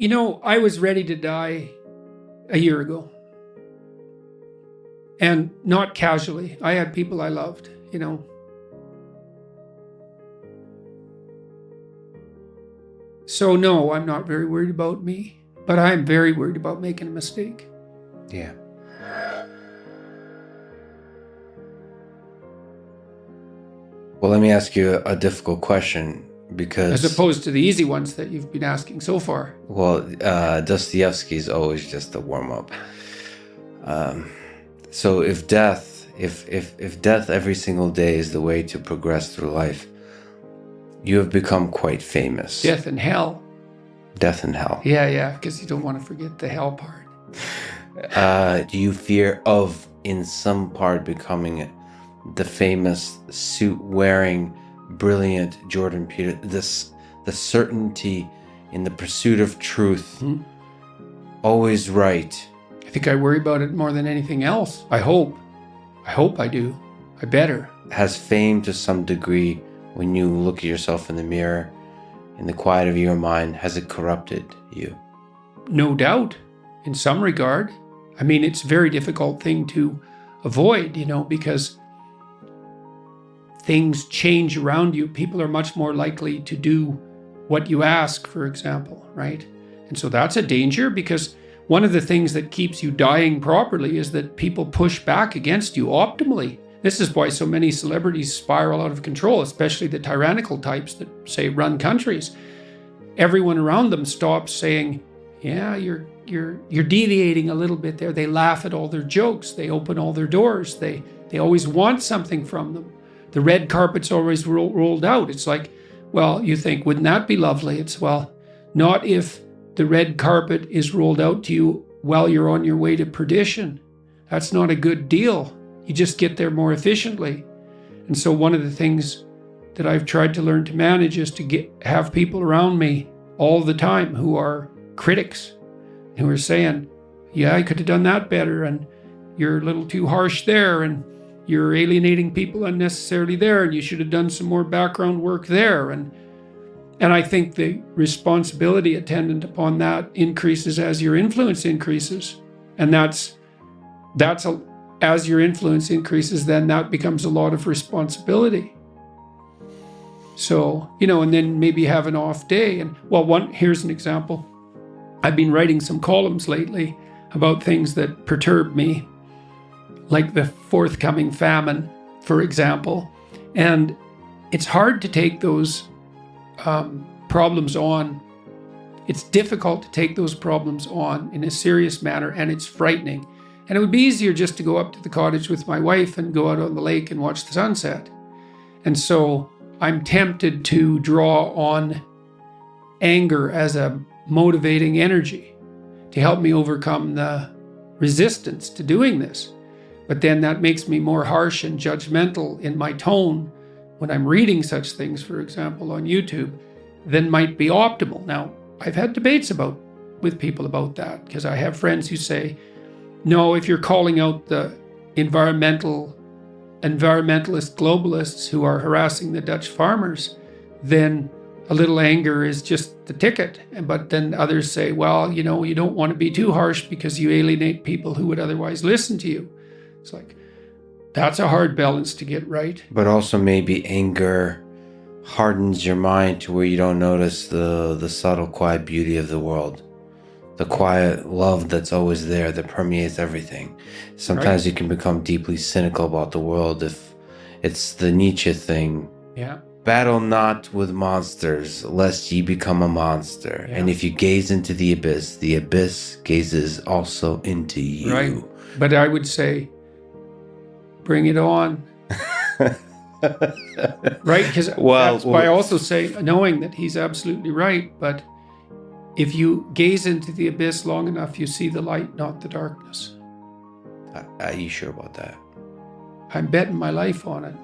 I was ready to die a year ago. And not casually. I had people I loved, So no, I'm not very worried about me. But I'm very worried about making a mistake. Yeah. Well, let me ask you a difficult question, because... As opposed to the easy ones that you've been asking so far. Well, Dostoevsky's always just a warm-up. So if death every single day is the way to progress through life, you have become quite famous. Death and hell. Death and hell. Yeah, because you don't want to forget the hell part. Do you fear of, in some part, becoming the famous suit-wearing, brilliant Jordan Peterson? The certainty in the pursuit of truth, always right. I think I worry about it more than anything else. I hope I do. I better. Has fame, to some degree, when you look at yourself in the mirror, in the quiet of your mind, has it corrupted you? No doubt, in some regard. I mean, it's a very difficult thing to avoid, because things change around you. People are much more likely to do what you ask, for example, right? And so that's a danger, because one of the things that keeps you dying properly is that people push back against you optimally. This is why so many celebrities spiral out of control, especially the tyrannical types that, say, run countries. Everyone around them stops saying, yeah, you're deviating a little bit there. They laugh at all their jokes. They open all their doors. They always want something from them. The red carpet's always rolled out. It's like, well, you think, wouldn't that be lovely? It's, well, not if the red carpet is rolled out to you while you're on your way to perdition. That's not a good deal. You just get there more efficiently. And so one of the things that I've tried to learn to manage is to have people around me all the time who are critics, who are saying, yeah, I could have done that better, and you're a little too harsh there, and you're alienating people unnecessarily there, and you should have done some more background work there. And I think the responsibility attendant upon that increases as your influence increases. And as your influence increases, then that becomes a lot of responsibility. So, and then maybe have an off day. And here's an example. I've been writing some columns lately about things that perturb me, like the forthcoming famine, for example. And it's hard to take those problems on. It's difficult to take those problems on in a serious manner, and it's frightening. And it would be easier just to go up to the cottage with my wife and go out on the lake and watch the sunset. And so I'm tempted to draw on anger as a motivating energy to help me overcome the resistance to doing this. But then that makes me more harsh and judgmental in my tone when I'm reading such things, for example, on YouTube, than might be optimal. Now, I've had debates with people about that, because I have friends who say, no, if you're calling out the environmentalist globalists who are harassing the Dutch farmers, then a little anger is just the ticket. But then others say, well, you don't want to be too harsh because you alienate people who would otherwise listen to you. It's like, that's a hard balance to get right. But also maybe anger hardens your mind to where you don't notice the subtle, quiet beauty of the world. The quiet love that's always there, that permeates everything. Sometimes you can become deeply cynical about the world if it's the Nietzsche thing. Yeah. Battle not with monsters, lest ye become a monster. Yeah. And if you gaze into the abyss gazes also into you. Right. But I would say, bring it on. Right? Because that's why I also say, knowing that he's absolutely right, but if you gaze into the abyss long enough, you see the light, not the darkness. Are you sure about that? I'm betting my life on it.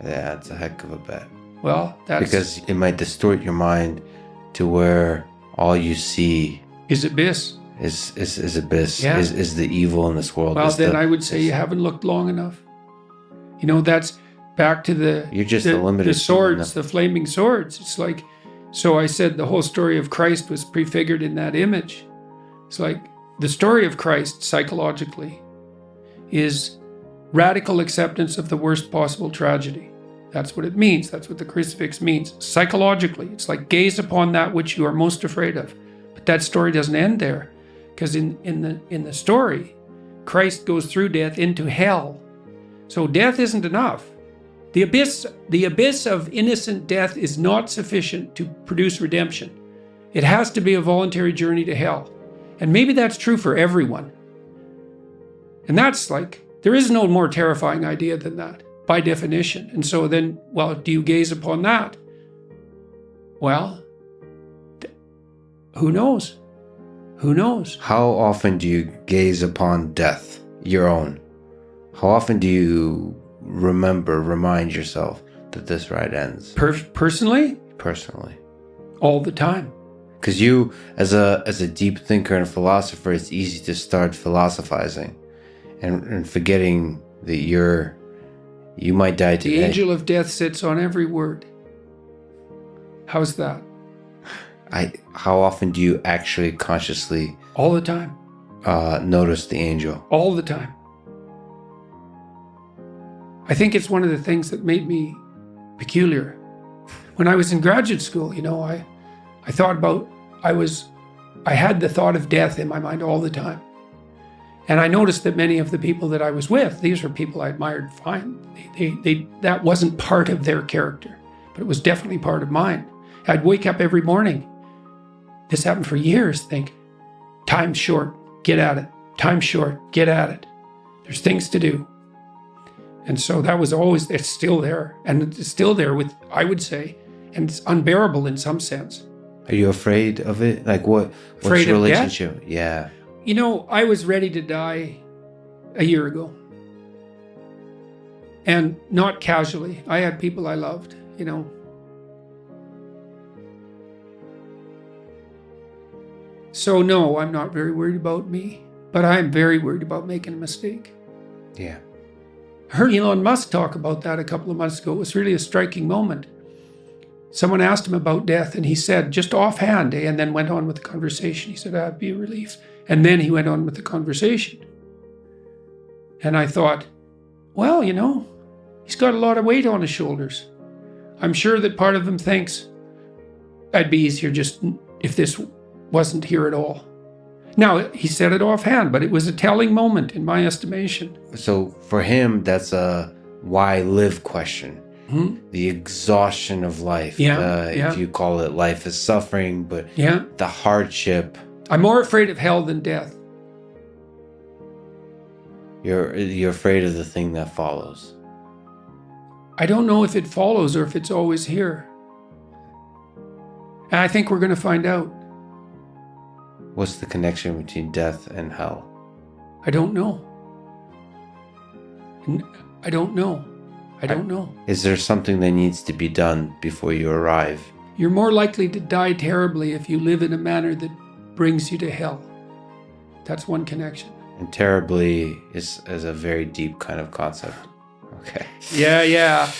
Yeah, it's a heck of a bet. Well, that's... Because it might distort your mind to where all you see... is abyss. Is abyss. Yeah. Is the evil in this world. Well, then I would say you haven't looked long enough. That's back to You're just the limited... the swords, the flaming swords. It's like So I said the whole story of Christ was prefigured in that image. It's like the story of Christ psychologically is radical acceptance of the worst possible tragedy. That's what it means. That's what the crucifix means. Psychologically, it's like gaze upon that which you are most afraid of. But that story doesn't end there, because in the story, Christ goes through death into hell. So death isn't enough. The abyss of innocent death is not sufficient to produce redemption. It has to be a voluntary journey to hell. And maybe that's true for everyone. And that's like, there is no more terrifying idea than that, by definition. And so then, well, do you gaze upon that? Well, who knows? Who knows? How often do you gaze upon death, your own? How often do you remind yourself that this ride ends? Personally? Personally. All the time. Because you, as a deep thinker and philosopher, it's easy to start philosophizing and forgetting that you might die today. The angel of death sits on every word. How's that? How often do you actually consciously all the time notice the angel? All the time. I think it's one of the things that made me peculiar. When I was in graduate school, I thought about, I had the thought of death in my mind all the time. And I noticed that many of the people that I was with, these were people I admired fine. That wasn't part of their character, but it was definitely part of mine. I'd wake up every morning. This happened for years. Think, time's short, get at it. Time's short, get at it. There's things to do. And so that was always, it's still there. And it's still there with, I would say, and it's unbearable in some sense. Are you afraid of it? Like what's afraid your of relationship? Death? Yeah. I was ready to die a year ago. And not casually. I had people I loved, So no, I'm not very worried about me, but I'm very worried about making a mistake. Yeah. I heard Elon Musk talk about that a couple of months ago. It was really a striking moment. Someone asked him about death, and he said, just offhand, and then went on with the conversation. He said, that'd be a relief. And then he went on with the conversation. And I thought, well, he's got a lot of weight on his shoulders. I'm sure that part of him thinks, it'd be easier just if this wasn't here at all. Now, he said it offhand, but it was a telling moment in my estimation. So for him, that's a why live question. Mm-hmm. The exhaustion of life. If you call it life is suffering, but the hardship. I'm more afraid of hell than death. You're afraid of the thing that follows. I don't know if it follows or if it's always here. And I think we're going to find out. What's the connection between death and hell? I don't know. I don't know. I don't know. Is there something that needs to be done before you arrive? You're more likely to die terribly if you live in a manner that brings you to hell. That's one connection. And terribly is a very deep kind of concept. Okay. Yeah.